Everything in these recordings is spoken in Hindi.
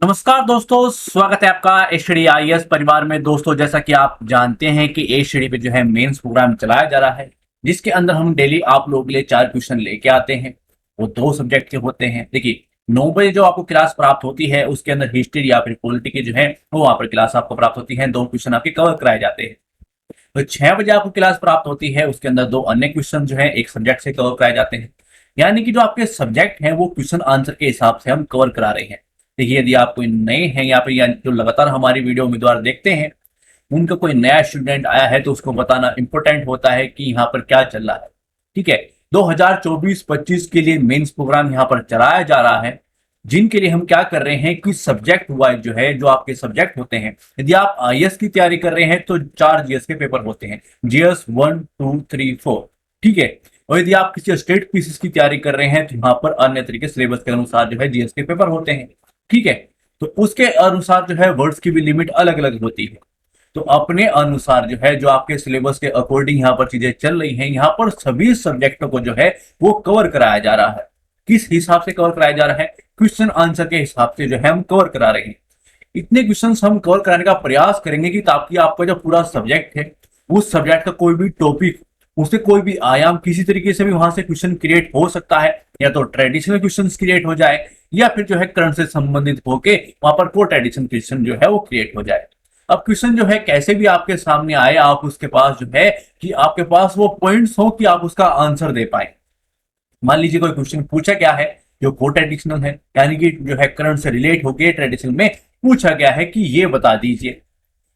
नमस्कार दोस्तों, स्वागत है आपका एचडीआईएस परिवार में। दोस्तों, जैसा कि आप जानते हैं कि एचडी पे जो है मेंस प्रोग्राम चलाया जा रहा है, जिसके अंदर हम डेली आप लोगों के लिए 4 क्वेश्चन लेके आते हैं। वो 2 सब्जेक्ट के होते हैं। देखिए, 9 बजे जो आपको क्लास प्राप्त होती है, उसके अंदर हिस्ट्री या फिर पॉलिटी की जो है वो वहाँ पर क्लास आपको प्राप्त होती है। 2 क्वेश्चन आपके कवर कराए जाते हैं। तो 6 बजे आपको क्लास प्राप्त होती है, उसके अंदर 2 अन्य क्वेश्चन जो है एक सब्जेक्ट से कवर कराए जाते हैं। यानी कि जो आपके सब्जेक्ट हैं वो क्वेश्चन आंसर के हिसाब से हम कवर करा रहे हैं। देखिए, यदि आप कोई नए हैं या फिर जो लगातार हमारी वीडियो उम्मीदवार देखते हैं, उनका कोई नया स्टूडेंट आया है तो उसको बताना इंपॉर्टेंट होता है कि यहाँ पर क्या चल रहा है। ठीक है, 2024-25 के लिए मेंस प्रोग्राम यहाँ पर चलाया जा रहा है, जिनके लिए हम क्या कर रहे हैं कि सब्जेक्ट वाइज जो है, जो आपके सब्जेक्ट होते हैं, यदि आप आईएएस की तैयारी कर रहे हैं तो 4 जीएस के पेपर होते हैं, जीएस 1, 2, 3, 4। ठीक है, और यदि आप किसी स्टेट पीसीस की तैयारी कर रहे हैं तो यहाँ पर अन्य तरीके सिलेबस के अनुसार जो है जीएस के पेपर होते हैं। ठीक है, तो उसके अनुसार जो है वर्ड्स की भी लिमिट अलग अलग होती है। तो अपने अनुसार जो है, जो आपके सिलेबस के अकॉर्डिंग यहाँ पर चीजें चल रही हैं, यहाँ पर सभी सब्जेक्टों को जो है वो कवर कराया जा रहा है। किस हिसाब से कवर कराया जा रहा है? क्वेश्चन आंसर के हिसाब से जो है हम कवर करा रहे हैं। इतने क्वेश्चन हम कवर कराने का प्रयास करेंगे कि ताकि आपका जो पूरा सब्जेक्ट है, उस सब्जेक्ट का कोई भी टॉपिक, उससे कोई भी आयाम किसी तरीके से भी वहां से क्वेश्चन क्रिएट हो सकता है। या तो ट्रेडिशनल क्वेश्चन क्रिएट हो जाए, या फिर जो है करंट से संबंधित होके वहां पर को ट्रेडिशनल क्वेश्चन जो है वो क्रिएट हो जाए। अब क्वेश्चन जो है कैसे भी आपके सामने आए, आप उसके पास जो है कि आपके पास वो पॉइंट्स हो कि आप उसका आंसर दे पाए। मान लीजिए कोई क्वेश्चन पूछा गया है जो को ट्रेडिशनल है, यानी कि जो है करंट से रिलेट होकर ट्रेडिशनल में पूछा गया है कि ये बता दीजिए,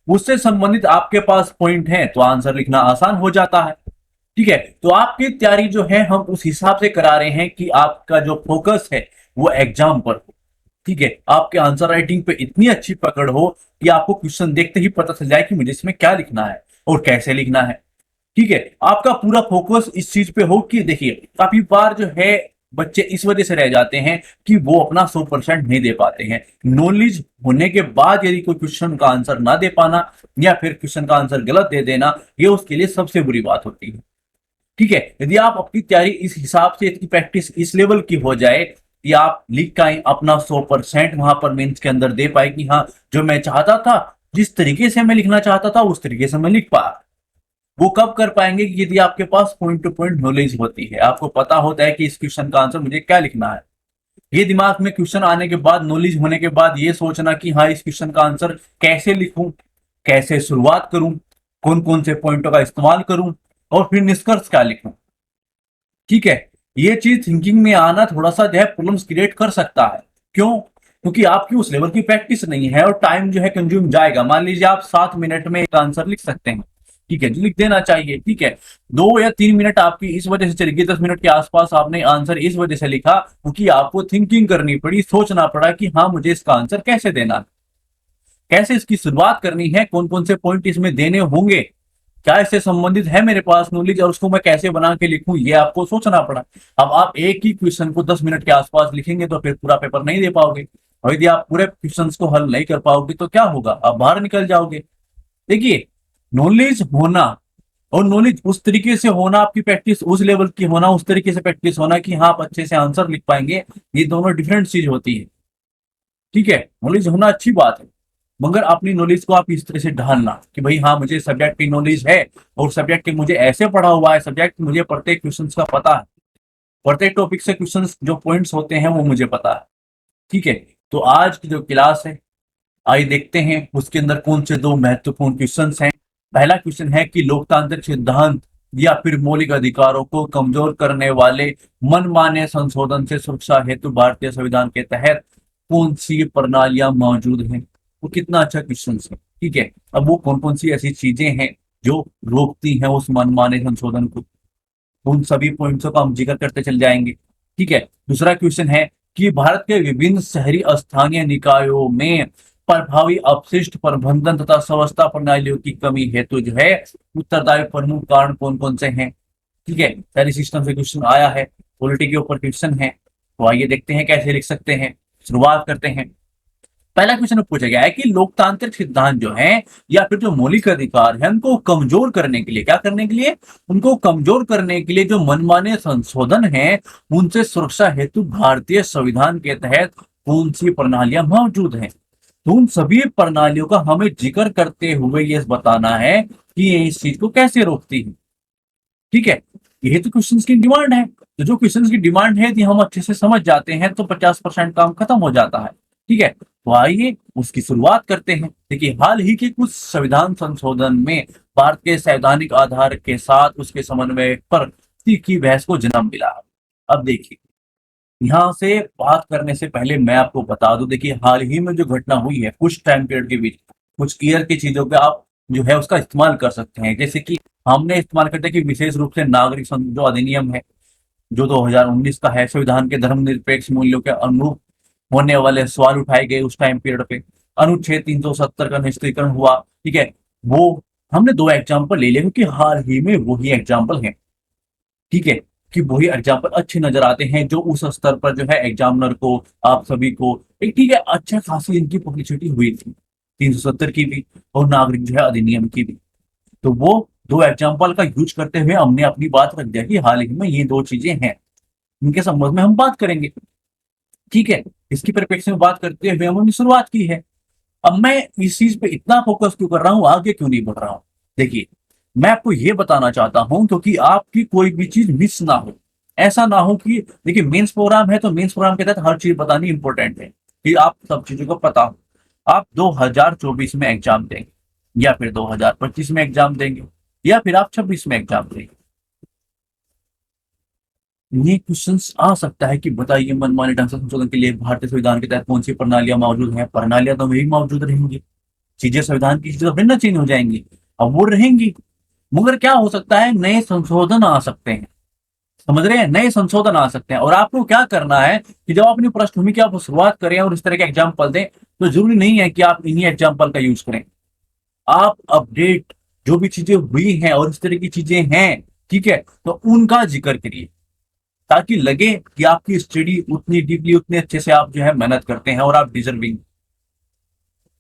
उससे संबंधित आपके पास पॉइंट है तो आंसर लिखना आसान हो जाता है। ठीक है, तो आपकी तैयारी जो है हम उस हिसाब से करा रहे हैं कि आपका जो फोकस है वो एग्जाम पर हो। ठीक है, आपके आंसर राइटिंग पे इतनी अच्छी पकड़ हो कि आपको क्वेश्चन देखते ही पता चल जाए कि मुझे इसमें क्या लिखना है और कैसे लिखना है। ठीक है, आपका पूरा फोकस इस चीज पे हो कि देखिए, काफी बार जो है बच्चे इस वजह से रह जाते हैं कि वो अपना 100% नहीं दे पाते हैं। नॉलेज होने के बाद यदि कोई क्वेश्चन का आंसर ना दे पाना, या फिर क्वेश्चन का आंसर गलत दे देना, ये उसके लिए सबसे बुरी बात होती है। ठीक है, यदि आप अपनी तैयारी इस हिसाब से, इसकी प्रैक्टिस इस लेवल की हो जाए कि आप लिख का अपना 100% वहां पर मेंस के अंदर दे पाए कि हाँ, जो मैं चाहता था, जिस तरीके से मैं लिखना चाहता था, उस तरीके से मैं लिख पा, वो कब कर पाएंगे कि यदि आपके पास पॉइंट टू पॉइंट नॉलेज होती है, आपको पता होता है कि इस क्वेश्चन का आंसर मुझे क्या लिखना है। ये दिमाग में क्वेश्चन आने के बाद, नॉलेज होने के बाद ये सोचना कि हाँ, इस क्वेश्चन का आंसर कैसे लिखूं, कैसे शुरुआत करूं, कौन कौन से पॉइंटों का इस्तेमाल करूं, और फिर निष्कर्ष क्या लिखूं। ठीक है, ये चीज थिंकिंग में आना थोड़ा सा जो है प्रॉब्लम्स क्रिएट कर सकता है। क्यों? क्योंकि आपकी उस लेवल की प्रैक्टिस नहीं है और टाइम जो है कंज्यूम जाएगा। मान लीजिए आप 7 मिनट में एक आंसर लिख सकते हैं, ठीक है, जो लिख देना चाहिए। ठीक है, 2 या 3 मिनट आपकी इस वजह से चली गई, 10 मिनट के आसपास आपने आंसर इस वजह से लिखा क्योंकि आपको थिंकिंग करनी पड़ी, सोचना पड़ा कि हाँ, मुझे इसका आंसर कैसे देना है, कैसे इसकी शुरुआत करनी है, कौन कौन से पॉइंट इसमें देने होंगे, क्या इससे संबंधित है मेरे पास नॉलेज, और उसको मैं कैसे बना के लिखूं, ये आपको सोचना पड़ा। अब आप एक ही क्वेश्चन को 10 मिनट के आसपास लिखेंगे तो फिर पूरा पेपर नहीं दे पाओगे, और यदि आप पूरे क्वेश्चंस को हल नहीं कर पाओगे तो क्या होगा? आप बाहर निकल जाओगे। देखिए, नॉलेज होना और नॉलेज उस तरीके से होना, आपकी प्रैक्टिस उस लेवल की होना, उस तरीके से प्रैक्टिस होना कि हाँ, आप अच्छे से आंसर लिख पाएंगे, ये दोनों डिफरेंट चीज होती है। ठीक है, नॉलेज होना अच्छी बात है, मगर अपनी नॉलेज को आप इस तरह से ढालना कि भाई हाँ, मुझे सब्जेक्ट की नॉलेज है और सब्जेक्ट के मुझे ऐसे पढ़ा हुआ है, सब्जेक्ट मुझे प्रत्येक क्वेश्चन का पता है, प्रत्येक टॉपिक से क्वेश्चन जो पॉइंट्स होते हैं वो मुझे पता है। ठीक है, तो आज की जो क्लास है, आइए देखते हैं उसके अंदर कौन से 2 महत्वपूर्ण क्वेश्चन हैं। पहला क्वेश्चन है कि लोकतांत्रिक सिद्धांत या फिर मौलिक अधिकारों को कमजोर करने वाले मनमाने संशोधन से सुरक्षा हेतु भारतीय संविधान के तहत कौन सी प्रणालियां मौजूद हैं। वो कितना अच्छा क्वेश्चन है। ठीक है, अब वो कौन कौन सी ऐसी चीजें हैं जो रोकती हैं उस मनमाने संशोधन को, उन सभी पॉइंट्सों का हम जिक्र करते चल जाएंगे। ठीक है, दूसरा क्वेश्चन है कि भारत के विभिन्न शहरी स्थानीय निकायों में प्रभावी अपशिष्ट प्रबंधन तथा स्वच्छता प्रणालियों की कमी हेतु जो है उत्तरदायी प्रमुख कारण कौन कौन से हैं। ठीक है, शहरी सिस्टम से क्वेश्चन आया है, पॉलिटी के ऊपर क्वेश्चन है, तो आइए देखते हैं कैसे लिख सकते हैं। शुरुआत करते हैं। पहला क्वेश्चन पूछा गया है कि लोकतांत्रिक सिद्धांत जो है या फिर जो मौलिक अधिकार है, उनको कमजोर करने के लिए, क्या करने के लिए? उनको कमजोर करने के लिए जो मनमाने संशोधन है, उनसे सुरक्षा हेतु भारतीय संविधान के तहत कौन सी प्रणालियां मौजूद हैं। तो उन सभी प्रणालियों का हमें जिक्र करते हुए ये बताना है कि ये इस चीज को कैसे रोकती है। ठीक है, यही तो क्वेश्चंस की डिमांड है। तो जो क्वेश्चंस की डिमांड है यदि हम अच्छे से समझ जाते हैं तो 50% काम खत्म हो जाता है। ठीक है, तो आइए उसकी शुरुआत करते हैं। देखिए, हाल ही के कुछ संविधान संशोधन में भारत के संवैधानिक आधार के साथ उसके समन्वय पर तीखी बहस को जन्म मिला। अब देखिए, यहाँ से बात करने से पहले मैं आपको बता दूं, देखिए हाल ही में जो घटना हुई है कुछ टाइम पीरियड के बीच, कुछ ईयर की चीजों पे आप जो है उसका इस्तेमाल कर सकते हैं। जैसे कि हमने इस्तेमाल करते हैं कि विशेष रूप से नागरिक जो अधिनियम है जो 2019 का है, संविधान के धर्मनिरपेक्ष मूल्यों के अनुरूप होने वाले सवाल उठाए गए उस टाइम पीरियड पे। अनुच्छेद 370 का निष्कर्षण हुआ। ठीक है, वो हमने दो एग्जाम्पल ले लिया क्योंकि हाल ही में वही एग्जाम्पल है। ठीक है, कि वही एग्जाम्पल अच्छे नजर आते हैं जो उस स्तर पर जो है एग्जामिनर को, आप सभी को एक ठीक है अच्छा खासी इनकी पब्लिसिटी हुई थी 370 की भी और नागरिक जो है अधिनियम की भी। तो वो दो एग्जाम्पल का यूज करते हुए हमने अपनी बात रख दिया कि हाल ही में ये दो चीजें हैं, इनके संबंध में हम बात करेंगे। ठीक है, इसकी परिप्रेक्ष्य में बात करते हुए हमने शुरुआत की है। अब मैं इस चीज पे इतना फोकस क्यों कर रहा हूँ, आगे क्यों नहीं बढ़ रहा हूँ। देखिए, मैं आपको ये बताना चाहता हूं क्योंकि आपकी कोई भी चीज मिस ना हो। ऐसा ना हो कि देखिए मेंस प्रोग्राम है तो मेंस प्रोग्राम के तहत हर चीज बतानी इंपॉर्टेंट है कि आप सब चीजों को पता हो। आप 2024 में एग्जाम देंगे या फिर 2025 में एग्जाम देंगे या फिर आप 26 में एग्जाम देंगे, ये क्वेश्चंस आ सकता है कि बताइए मनमाने ढंग से संशोधन के लिए भारतीय संविधान के तहत कौन सी प्रणालियां मौजूद हैं। प्रणालियां तो वही मौजूद रहेंगी, चीजें संविधान की चीजें तो फिर ना चेंज हो जाएंगी, अब वो रहेंगी। मगर क्या हो सकता है, नए संशोधन आ सकते हैं। समझ रहे हैं, नए संशोधन आ सकते हैं और आपको क्या करना है कि जब अपनी पृष्ठभूमि की आप शुरुआत करें और इस तरह के एग्जाम्पल दें तो जरूरी नहीं है कि आप इन्हीं एग्जाम्पल का यूज करें। आप अपडेट जो भी चीजें हुई हैं और इस तरह की चीजें हैं, ठीक है, तो उनका जिक्र करिए ताकि लगे कि आपकी स्टडी उतनी डीपली उतने अच्छे से आप जो है मेहनत करते हैं और आप डिजर्विंग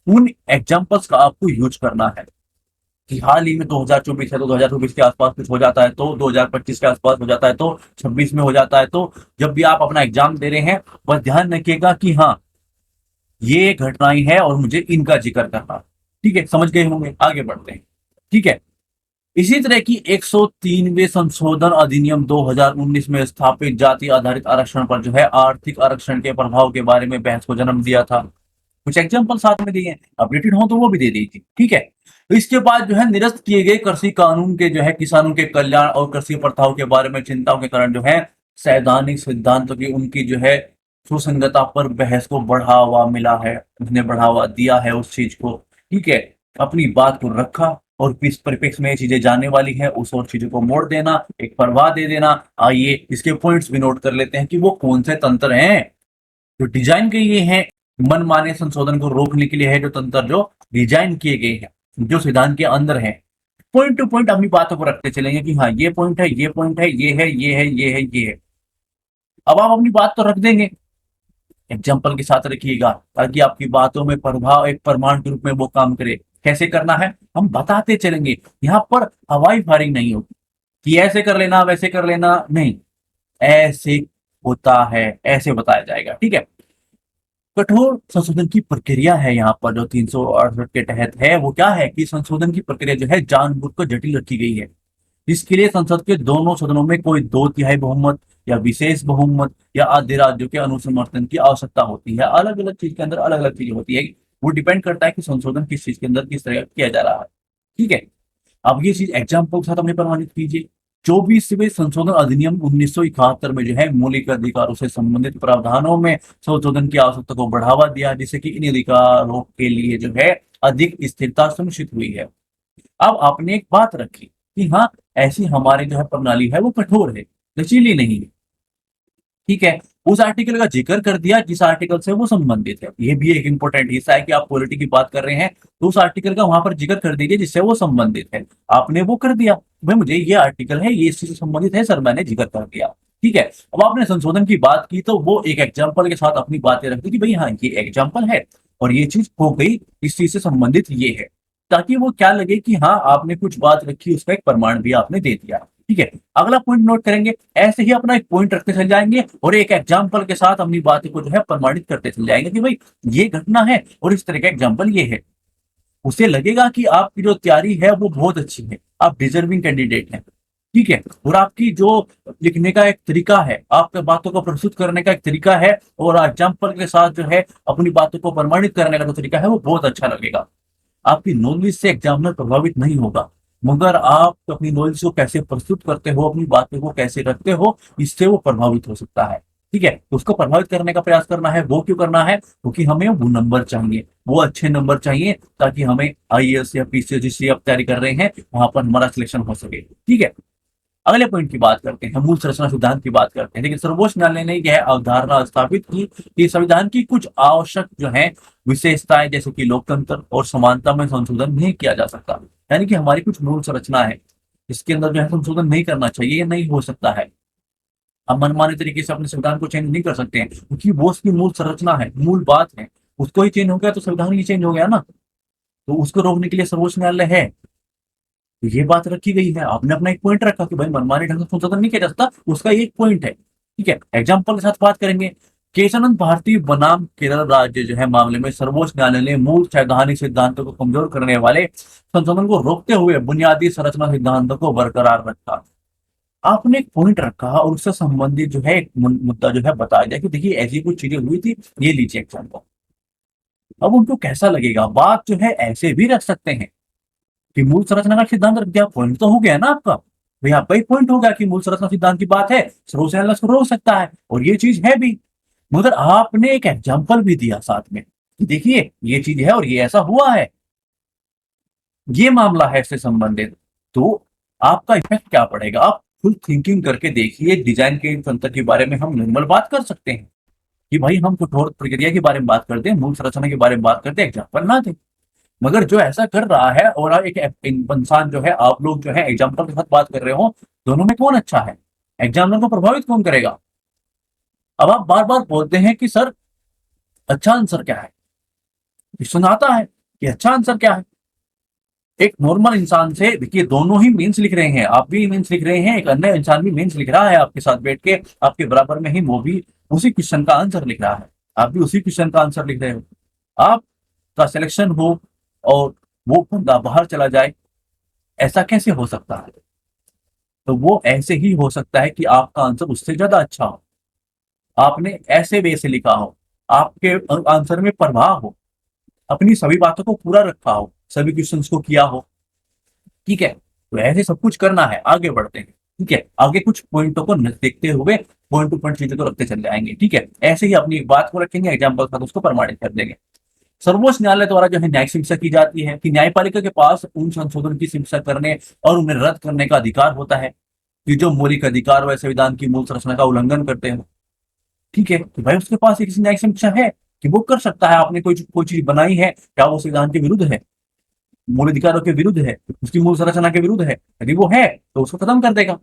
उन एग्जाम्पल्स का आपको यूज करना है। कि हाल ही में 2024 है तो 2024 के आसपास कुछ हो जाता है तो 2025 के आसपास हो जाता है तो 26 में हो जाता है। तो जब भी आप अपना एग्जाम दे रहे हैं बस ध्यान रखिएगा कि हाँ ये घटनाएं हैं और मुझे इनका जिक्र करना। ठीक है, समझ गए होंगे, आगे बढ़ते हैं। ठीक है, इसी तरह की 103वें संशोधन अधिनियम 2019 में स्थापित जाति आधारित आरक्षण पर जो है आर्थिक आरक्षण के प्रभाव के बारे में बहस को जन्म दिया था। कुछ एग्जाम्पल साथ में दिए हैं, अपडेटेड हो तो वो भी दे दी थी। ठीक है, तो इसके बाद जो है निरस्त किए गए कृषि कानून के जो है किसानों के कल्याण और कृषि प्रथाओं के बारे में चिंताओं के कारण जो है सैद्धांतिक सिद्धांतों की उनकी जो है सुसंगतता पर बहस को बढ़ावा मिला है, उसने बढ़ावा दिया है उस चीज को। ठीक है, अपनी बात को रखा और किस परिप्रेक्ष्य में ये चीजें जाने वाली है उस और चीजों को मोड़ देना, एक परवाह दे देना। आइए इसके पॉइंट्स भी नोट कर लेते हैं कि वो कौन से तंत्र हैं जो डिजाइन किए हैं मनमाने संशोधन को रोकने के लिए, है जो तंत्र जो डिजाइन किए गए हैं जो संविधान के अंदर है। पॉइंट टू पॉइंट अपनी बातों को रखते चलेंगे कि हाँ ये पॉइंट है, ये पॉइंट है, ये है, ये है, ये है, ये है। अब आप अपनी बात तो रख देंगे, एग्जाम्पल के साथ रखिएगा ताकि आपकी बातों में प्रभाव एक प्रमाण के रूप में वो काम करे। कैसे करना है हम बताते चलेंगे, यहाँ पर हवाई फायरिंग नहीं होगी कि ऐसे कर लेना वैसे कर लेना, नहीं, ऐसे होता है, ऐसे बताया जाएगा। ठीक है, कठोर संशोधन की प्रक्रिया है यहाँ पर जो 368 के तहत है वो क्या है कि संशोधन की प्रक्रिया जो है जानबूझकर जटिल रखी गई है। इसके लिए संसद के दोनों सदनों में कोई 2/3 बहुमत या विशेष बहुमत या आधे राज्यों के अनुसमर्थन की आवश्यकता होती है। अलग अलग चीज के अंदर अलग अलग चीज होती है, वो डिपेंड करता है कि संशोधन किस चीज के अंदर किस तरह किया जा रहा है। ठीक है, अब ये चीज एग्जाम्पल के साथ अपने प्रमाणित कीजिए। 24वें संशोधन अधिनियम 1971 में जो है मौलिक अधिकारों से संबंधित प्रावधानों में संशोधन की आवश्यकता को बढ़ावा दिया जिससे कि इन अधिकारों के लिए जो है अधिक स्थिरता सुनिश्चित हुई है। अब आपने एक बात रखी कि हाँ ऐसी हमारी जो है प्रणाली है वो कठोर है, लचीली नहीं है। ठीक है, उस आर्टिकल का जिक्र कर दिया जिस आर्टिकल से वो संबंधित है। ये भी एक इंपॉर्टेंट हिस्सा है कि आप पॉलिटी की बात कर रहे हैं तो उस आर्टिकल का वहां पर जिक्र कर दीजिए जिससे वो संबंधित है। आपने वो कर दिया, भाई मुझे ये आर्टिकल है, ये इससे संबंधित है सर, मैंने जिक्र कर दिया। ठीक है, अब आपने संशोधन की बात की तो वो एक एग्जाम्पल के साथ अपनी बातें रख दी कि भाई हाँ ये एग्जाम्पल है और ये चीज हो गई, इस चीज से संबंधित ये है, ताकि वो क्या लगे कि हाँ आपने कुछ बात रखी, उसका एक प्रमाण भी आपने दे दिया। ठीक है, अगला पॉइंट नोट करेंगे, ऐसे ही अपना एक पॉइंट रखते चल जाएंगे और एक एग्जाम्पल के साथ अपनी बात को जो है प्रमाणित करते चल जाएंगे कि भाई ये घटना है और इस तरह का एग्जाम्पल ये है। उसे लगेगा कि आपकी जो तैयारी है वो बहुत अच्छी है, आप डिजर्विंग कैंडिडेट हैं। ठीक है, और आपकी जो लिखने का एक तरीका है, आपके बातों को प्रस्तुत करने का एक तरीका है और एग्जाम्पल के साथ जो है अपनी बातों को प्रमाणित करने का जो तरीका है वो बहुत अच्छा लगेगा। आपकी नॉलेज से एग्जामिनर प्रभावित नहीं होगा, मगर आप अपनी नॉलेज को कैसे प्रस्तुत करते हो, अपनी बातों को कैसे रखते हो, इससे वो प्रभावित हो सकता है। ठीक है, तो उसको प्रभावित करने का प्रयास करना है। वो क्यों करना है? क्योंकि हमें वो नंबर चाहिए, वो अच्छे नंबर चाहिए, ताकि हमें आईएएस या पीसीएस जिससे आप तैयारी कर रहे हैं वहां पर हमारा सिलेक्शन हो सके। ठीक है, अगले पॉइंट की बात करते हैं, मूल संरचना सिद्धांत की बात करते हैं। देखिए, सर्वोच्च न्यायालय ने यह अवधारणा स्थापित की कि संविधान की कुछ आवश्यक जो है विशेषताएं, जैसे कि लोकतंत्र और समानता में संशोधन नहीं किया जा सकता। यानी कि हमारी कुछ मूल संरचना है, इसके अंदर जो है संशोधन नहीं करना चाहिए, ये नहीं हो सकता है। हम मनमाने तरीके से अपने संविधान को चेंज नहीं कर सकते हैं, क्योंकि वो उसकी मूल संरचना है, मूल बात है। उसको ही चेंज हो गया तो संविधान ही चेंज हो गया ना। तो उसको रोकने के लिए सर्वोच्च न्यायालय है। तो ये बात रखी गई है। आपने अपना एक पॉइंट रखा कि भाई मनमाने ढंग से संशोधन नहीं किया जा सकता, उसका ये एक पॉइंट है। ठीक है, एग्जाम्पल के साथ बात करेंगे। केशानंद भारती बनाम केरल राज्य जो है मामले में सर्वोच्च न्यायालय ने मूल संवैधानिक सिद्धांतों को कमजोर करने वाले संशोधन को रोकते हुए बुनियादी संरचना सिद्धांतों को बरकरार रखा। आपने एक पॉइंट रखा और उससे संबंधित जो है एक मुद्दा जो है बताया जाए कि देखिए ऐसी कुछ चीजें हुई थी, ये लीजिए एग्जाम्पल। अब उनको कैसा लगेगा? बात जो है ऐसे भी रख सकते हैं कि मूल संरचना का सिद्धांत रख दिया, पॉइंट तो हो गया ना आपका। भाई आपका ही पॉइंट हो गया कि मूल संरचना सिद्धांत की बात है, सर्वोच्च न्यायालय उसको रोक सकता है, और ये चीज है भी। मगर आपने एक एग्जाम्पल भी दिया साथ में कि देखिए ये चीज है और ये ऐसा हुआ है, ये मामला है इससे संबंधित। तो आपका इफेक्ट क्या पड़ेगा? आप फुल थिंकिंग करके देखिए। डिजाइन के तंत्र के बारे में हम नॉर्मल बात कर सकते हैं कि भाई हम कठोर प्रक्रिया के बारे में बात करते हैं, मूल संरचना के बारे में बात करते हैं, एग्जाम्पल ना दें। मगर जो ऐसा कर रहा है और एक इंसान जो है, आप लोग जो है एग्जाम्पल के साथ बात कर रहे हो, दोनों में कौन अच्छा है? एग्जामिनर को प्रभावित कौन करेगा? अब आप बार बार बोलते हैं कि सर अच्छा आंसर क्या है, क्वेश्चन आता है कि अच्छा आंसर क्या है। एक नॉर्मल इंसान से देखिए, दोनों ही मेंस लिख रहे हैं, आप भी मेंस लिख रहे हैं, एक अन्य इंसान भी मेंस लिख रहा है आपके साथ बैठ के, आपके बराबर में ही, वो भी उसी क्वेश्चन का आंसर लिख रहा है, आप भी उसी क्वेश्चन का आंसर लिख रहे हो। आपका सिलेक्शन हो और वो बंदा बाहर चला जाए, ऐसा कैसे हो सकता है? तो वो ऐसे ही हो सकता है कि आपका आंसर उससे ज्यादा अच्छा हो, आपने ऐसे वे से लिखा हो, आपके आंसर में प्रभाव हो, अपनी सभी बातों को पूरा रखा हो, सभी क्वेश्चंस को किया हो। ठीक है, तो ऐसे सब कुछ करना है। आगे बढ़ते हैं। ठीक है, आगे कुछ पॉइंटों को देखते हुए पॉइंट टू पॉइंट चीजों को रखते चल जाएंगे। ठीक है, ऐसे ही अपनी एक बात को रखेंगे, एग्जाम्पल के साथ उसको प्रमाणित कर देंगे। सर्वोच्च न्यायालय द्वारा जो है न्यायिक शिक्षा की जाती है कि न्यायपालिका के पास उन संशोधन की शिक्षा करने और उन्हें रद्द करने का अधिकार होता है कि जो मौलिक अधिकार व संविधान की मूल संरचना का उल्लंघन करते हैं। ठीक है, तो भाई उसके पास एक न्यायिक समीक्षा है कि वो कर सकता है। आपने कोई चीज बनाई है, क्या वो संविधान के विरुद्ध है, मूल अधिकारों के विरुद्ध है, उसकी मूल संरचना के विरुद्ध है? यदि वो है तो उसको खत्म कर देगा।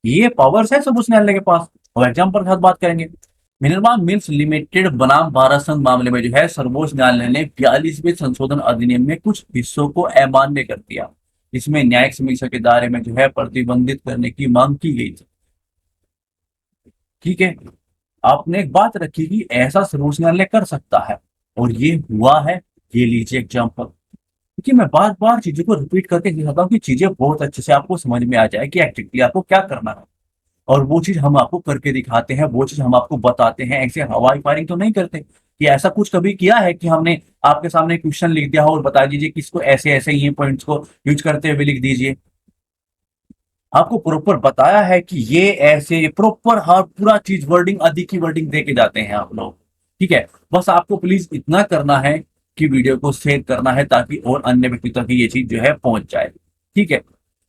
ये पावर्स है सर्वोच्च न्यायालय के पास। और एग्जाम्पल के साथ बात करेंगे। मिनर्वा मिल्स लिमिटेड बनाम भारत संघ मामले में जो है सर्वोच्च न्यायालय ने 42वें संशोधन अधिनियम में कुछ हिस्सों को अमान्य कर दिया। इसमें न्यायिक समीक्षा के दायरे में जो है प्रतिबंधित करने की मांग की गई थी। ठीक है, आपने एक बात रखी कि ऐसा सर्वोच्च न्यायालय कर सकता है और ये हुआ है। ये लीजिए एग्जाम्पल। क्योंकि मैं बार बार चीजों को रिपीट करके दिखाता हूँ कि चीजें बहुत अच्छे से आपको समझ में आ जाए कि एक्चुअली आपको क्या करना है, और वो चीज हम आपको करके दिखाते हैं, वो चीज हम आपको बताते हैं। ऐसे हवाई फायरिंग तो नहीं करते कि ऐसा कुछ कभी किया है कि हमने आपके सामने क्वेश्चन लिख दिया हो और बता दीजिए कि इसको ऐसे ऐसे ये पॉइंट्स को यूज करते हुए लिख दीजिए। आपको प्रॉपर बताया है कि ये ऐसे प्रॉपर हर पूरा चीज वर्डिंग आदि की वर्डिंग दे के जाते हैं आप लोग। ठीक है, बस आपको प्लीज इतना करना है कि वीडियो को शेयर करना है, ताकि और अन्य व्यक्ति तक ये चीज जो है पहुंच जाए। ठीक है,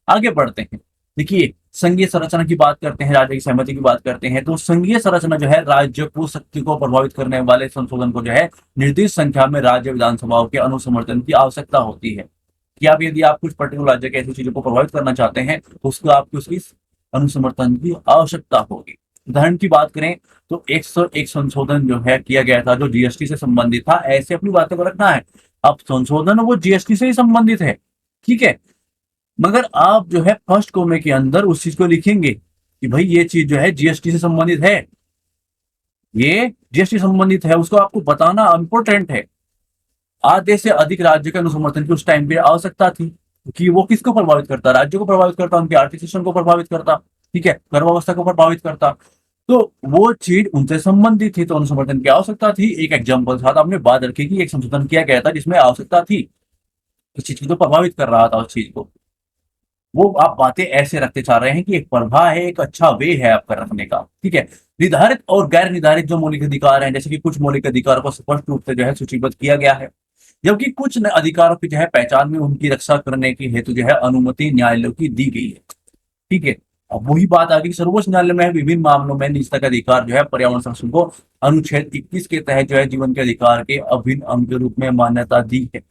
आगे बढ़ते हैं। देखिए, संघीय संरचना की बात करते हैं, राज्य की सहमति की बात करते हैं। तो संघीय संरचना जो है राज्य को शक्ति को प्रभावित करने वाले संशोधन को जो है निर्दिष्ट संख्या में राज्य विधानसभाओं के अनुसमर्थन की आवश्यकता होती है। कि आप यदि आप कुछ पर्टिकुलर राज्य के ऐसी चीजों को प्रभावित करना चाहते हैं तो उसको आपको उसकी अनुसमर्थन की आवश्यकता होगी। उदाहरण की बात करें तो 101 संशोधन जो है किया गया था, जो जीएसटी से संबंधित था। ऐसे अपनी बातों को रखना है। अब संशोधन वो जीएसटी से ही संबंधित है। ठीक है, मगर आप जो है फर्स्ट कोमे के अंदर उस चीज को लिखेंगे कि भाई ये चीज जो है जीएसटी से संबंधित है, ये जीएसटी संबंधित है, उसको आपको बताना इंपॉर्टेंट है। आधे से अधिक राज्य के अनुसमर्थन की उस टाइम पे आवश्यकता थी, क्योंकि वो किसको प्रभावित करता, राज्य को प्रभावित करता, उनके आर्थिक सिस्टम को प्रभावित करता, ठीक है, कर व्यवस्था को प्रभावित करता। तो वो चीज उनसे संबंधित थी, तो अनुसमर्थन की आवश्यकता थी। एक एग्जाम्पल साथ आपने बात रखी कि एक संशोधन किया गया था जिसमें आवश्यकता थी, इस चीज को तो प्रभावित कर रहा था उस चीज को। वो आप बातें ऐसे रखते चाह रहे हैं कि एक प्रभा है, एक अच्छा वे है आपका रखने का, ठीक है। निर्धारित और गैर निर्धारित जो मौलिक अधिकार हैं, जैसे कि कुछ मौलिक अधिकारों को स्पष्ट रूप से जो है सूचीबद्ध किया गया है, जबकि कुछ अधिकारों की जो है पहचान में उनकी रक्षा करने की हेतु जो है अनुमति न्यायालयों की दी गई है, ठीक है। अब वही बात आ गई, सर्वोच्च न्यायालय में विभिन्न मामलों में निजता का अधिकार जो है पर्यावरण संरक्षण को अनुच्छेद 21 के तहत जो है जीवन के अधिकार के अभिन्न अंग के रूप में मान्यता दी है,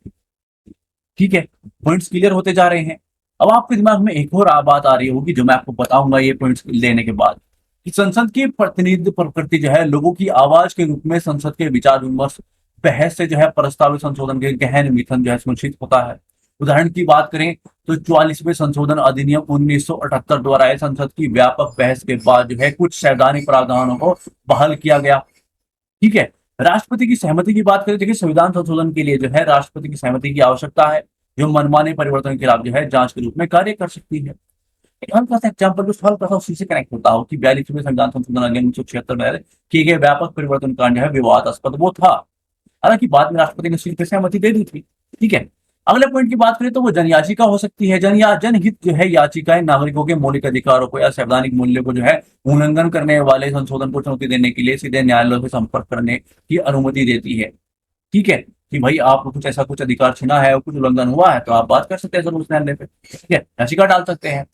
ठीक है। पॉइंट्स क्लियर होते जा रहे हैं। अब आपके दिमाग में एक और बात आ रही होगी जो मैं आपको बताऊंगा ये पॉइंट्स लेने के बाद, कि संसद की प्रतिनिधि प्रकृति जो है लोगों की आवाज के रूप में संसद के विचार विमर्श बहस से जो है प्रस्तावित संशोधन के गहन मिथन जो है सुनिश्चित होता है। उदाहरण की बात करें तो 44वें संशोधन अधिनियम 1978 द्वारा आए संसद की व्यापक बहस के बाद जो है कुछ संवैधानिक प्रावधानों को बहाल किया गया, ठीक है। राष्ट्रपति की सहमति की बात करें, देखिए संविधान संशोधन के लिए जो है राष्ट्रपति की सहमति की आवश्यकता है, जो मनमाने परिवर्तन के खिलाफ जो है जांच के रूप में कार्य कर सकती है। एक हल्का सा एग्जाम्पल जो हल्का सा उसी से कनेक्ट होता हो कि 42वें संविधान संशोधन अधिनियम 1976 में किए गए व्यापक परिवर्तन कांड जो है विवादास्पद वो था, हालांकि बाद में राष्ट्रपति ने इसकी सहमति दे दी थी, ठीक है। अगले पॉइंट की बात करें तो वो जन याचिका हो सकती है। जनहित जो है याचिकाएं नागरिकों के मौलिक अधिकारों को या संवैधानिक मूल्य को जो है उल्लंघन करने वाले संशोधन को चुनौती देने के लिए सीधे न्यायालयों से संपर्क करने की अनुमति देती है, ठीक है। कि भाई आपको कुछ ऐसा कुछ अधिकार छिना है और कुछ उल्लंघन हुआ है तो आप बात कर सकते हैं सर्वोच्च न्यायालय पे, ठीक है, याचिका डाल सकते हैं।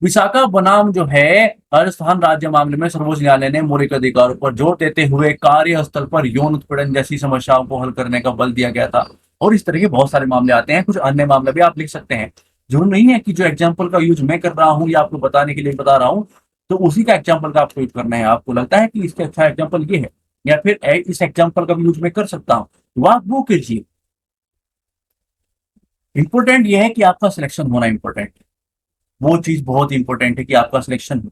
विशाखा बनाम जो है राजस्थान राज्य मामले में सर्वोच्च न्यायालय ने मौलिक अधिकारों पर जोर देते हुए कार्यस्थल पर यौन उत्पीड़न जैसी समस्याओं को हल करने का बल दिया गया था। और इस तरह के बहुत सारे मामले आते हैं, कुछ अन्य मामले भी आप लिख सकते हैं। जरूर नहीं है कि जो एग्जाम्पल का यूज मैं कर रहा हूँ या आपको बताने के लिए बता रहा हूँ तो उसी का एग्जाम्पल का आपको यूज करना है। आपको लगता है कि इसका अच्छा एग्जाम्पल ये है या फिर इस एग्जाम्पल का भी यूज मैं कर सकता हूँ, तो आप वो कीजिए। इंपॉर्टेंट ये है कि आपका सिलेक्शन होना इंपॉर्टेंट, वो चीज बहुत इंपॉर्टेंट है कि आपका सिलेक्शन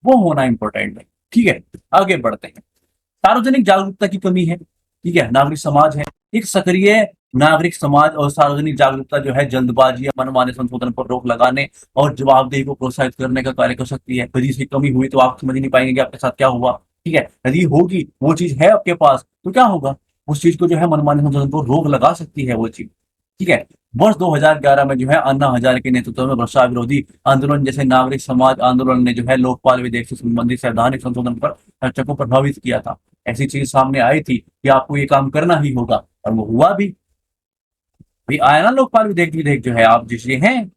वो होना इंपॉर्टेंट है, ठीक है। आगे बढ़ते हैं। सार्वजनिक जागरूकता की कमी है, ठीक है। नागरिक समाज है, एक सक्रिय नागरिक समाज और सार्वजनिक जागरूकता जो है जल्दबाजी या मनमाने संशोधन पर रोक लगाने और जवाबदेही को प्रोत्साहित करने का कार्य कर सकती है। यदि इसकी कमी हुई तो आप समझ नहीं पाएंगे कि आपके साथ क्या हुआ, ठीक है। यदि होगी वो चीज है आपके पास तो क्या होगा, उस चीज को जो है मनमाने संशोधन पर रोक लगा सकती है वो चीज, ठीक है। वर्ष 2011 में जो है अन्ना हजारे के नेतृत्व में भ्रष्टाचार विरोधी आंदोलन जैसे नागरिक समाज आंदोलन ने जो है लोकपाल विधेयक से संबंधित संवैधानिक संशोधन पर चर्चा को प्रभावित किया था। ऐसी चीज सामने आई थी कि आपको ये काम करना ही होगा और वो हुआ भी आया ना। लोकपाल विधेयक विधेयक जो है आप जिसे हैं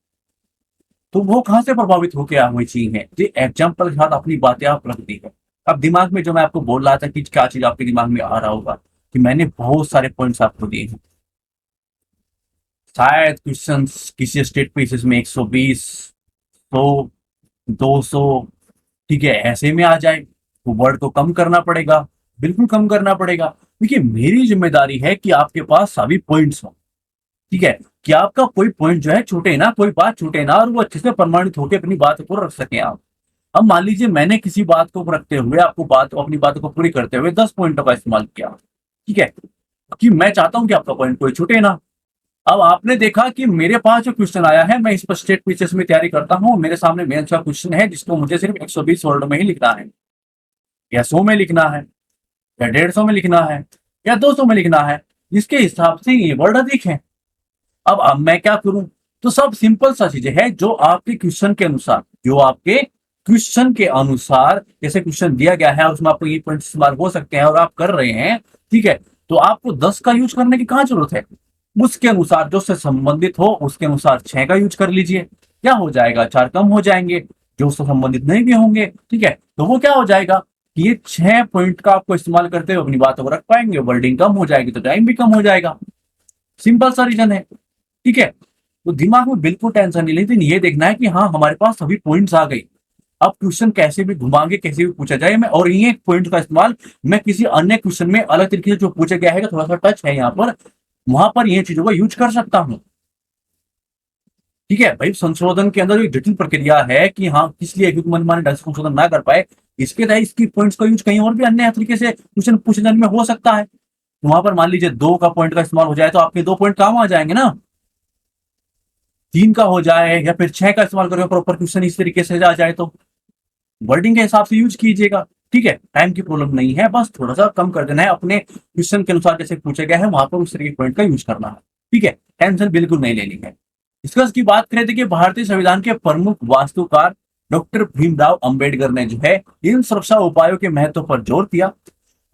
तो वो कहां से प्रभावित होकर हुई चीज है, ये एग्जाम्पल के साथ अपनी बातें आप रख दी है। अब दिमाग में जो मैं आपको बोल रहा था कि क्या चीज आपके दिमाग में आ रहा होगा कि मैंने बहुत सारे पॉइंट्स आपको दिए हैं, शायद क्वेश्चन किसी स्टेट पीसेस में 120 100 200, ठीक है, ऐसे में आ जाए तो वर्ड को कम करना पड़ेगा, बिल्कुल कम करना पड़ेगा। देखिए मेरी जिम्मेदारी है कि आपके पास सभी पॉइंट्स हो, ठीक है, कि आपका कोई पॉइंट जो है छूटे ना, कोई बात छूटे ना और वो अच्छे से प्रमाणित होकर अपनी बात को रख सके आप। अब मान लीजिए मैंने किसी बात को रखते हुए आपको बात अपनी बातों को पूरी करते हुए 10 पॉइंटों का इस्तेमाल किया, ठीक है, कि मैं चाहता हूं कि आपका पॉइंट कोई छूटे ना। अब आपने देखा कि मेरे पास जो क्वेश्चन आया है, मैं इस पर स्टेट पीसेस में तैयारी करता हूं, मेरे सामने मेंस का क्वेश्चन है जिसको मुझे सिर्फ 120 वर्ड में ही लिखना है या 100 में लिखना है या 150 में लिखना है या 200 में लिखना है, जिसके हिसाब से ये वर्ड अधिक है। अब मैं क्या करूं, तो सब सिंपल सा चीजें है जो आपके क्वेश्चन के अनुसार, जो आपके क्वेश्चन के अनुसार जैसे क्वेश्चन दिया गया है उसमें आपको ये पॉइंट इस्तेमाल हो सकते हैं और आप कर रहे हैं, ठीक है। तो आपको 10 का यूज करने की कहां जरूरत है, उसके अनुसार जो से संबंधित हो उसके अनुसार 6 का यूज कर लीजिए। क्या हो जाएगा, 4 कम हो जाएंगे जो उससे संबंधित नहीं भी होंगे, ठीक है। तो वो क्या हो जाएगा कि ये 6 पॉइंट का आपको इस्तेमाल करते हुए अपनी बातों को रख पाएंगे, वर्डिंग कम हो जाएगी तो टाइम भी कम हो जाएगा। सिंपल सा रीजन है, ठीक है। तो दिमाग में बिल्कुल टेंशन नहीं, लेकिन ये देखना है कि हाँ हमारे पास सभी पॉइंट्स आ गए। अब क्वेश्चन कैसे भी घुमाएंगे कैसे भी पूछा जाए, मैं और ये पॉइंट का इस्तेमाल मैं किसी अन्य क्वेश्चन में अलग तरीके से जो पूछा गया है थोड़ा सा टच है यहाँ पर, वहां पर ये चीजों का यूज कर सकता हूं। ठीक है भाई, संशोधन के अंदर एक जटिल प्रक्रिया है कि हाँ किस लिए, क्योंकि मनमाने ढंग से संशोधन ना कर पाए, इसके तहत इसकी पॉइंट्स का यूज कहीं और भी अन्य तरीके से क्वेश्चन पूछे जाने में हो सकता है। तो वहां पर मान लीजिए 2 का पॉइंट का इस्तेमाल हो जाए तो आपके 2 पॉइंट काम आ जाएंगे ना, 3 का हो जाए या फिर 6 का इस्तेमाल करके प्रॉपर क्वेश्चन इस तरीके से आ जाए तो वर्डिंग के हिसाब से यूज कीजिएगा। ठीक है, टाइम की प्रॉब्लम नहीं है, बस थोड़ा सा कम कर देना है, अपने क्वेश्चन के अनुसार जैसे पूछा गया है वहां पर उस तरीके पॉइंट का यूज करना है। ठीक है, टेंशन बिल्कुल नहीं लेनी है। इसका की बात करें तो कि भारतीय संविधान के प्रमुख वास्तुकार डॉक्टर भीमराव अंबेडकर ने जो है इन सुरक्षा उपायों के महत्व पर जोर दिया